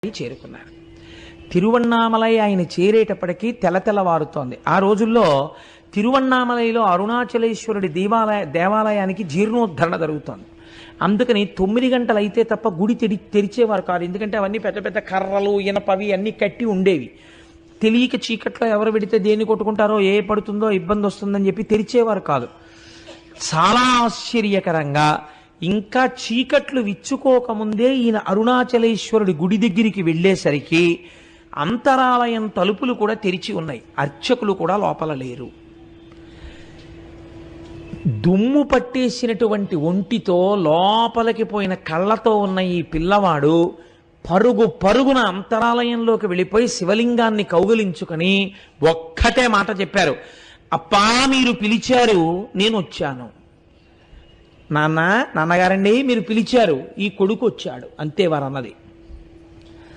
చేరుకున్నారు. తిరువణ్ణామలై ఆయన చేరేటప్పటికీ తెల్లవారుతోంది. ఆ రోజుల్లో తిరువణ్ణామలైలో అరుణాచలేశ్వరుడి దేవాలయానికి జీర్ణోద్ధరణ జరుగుతోంది. అందుకని 9 గంటలు అయితే తప్ప గుడి తెరిచేవారు కాదు. ఎందుకంటే అవన్నీ పెద్ద పెద్ద కర్రలు ఇనపవి అన్నీ కట్టి ఉండేవి. తెలియక చీకట్లో ఎవరు పెడితే దేన్ని కొట్టుకుంటారో ఏ పడుతుందో ఇబ్బంది వస్తుందని చెప్పి తెరిచేవారు కాదు. చాలా ఆశ్చర్యకరంగా ఇంకా చీకట్లు విచ్చుకోకముందే ఈయన అరుణాచలేశ్వరుడి గుడి దగ్గరికి వెళ్ళేసరికి అంతరాలయం తలుపులు కూడా తెరిచి ఉన్నాయి. అర్చకులు కూడా లోపల లేరు. దుమ్ము పట్టేసినటువంటి ఒంటితో లోపలికి పోయిన కళ్ళతో ఉన్న ఈ పిల్లవాడు పరుగున అంతరాలయంలోకి వెళ్ళిపోయి శివలింగాన్ని కౌగిలించుకొని ఒక్కటే మాట చెప్పారు, మీరు పిలిచారు, నేను వచ్చాను. నాన్నగారండి మీరు పిలిచారు, ఈ కొడుకు వచ్చాడు. అంతే వారు అన్నది.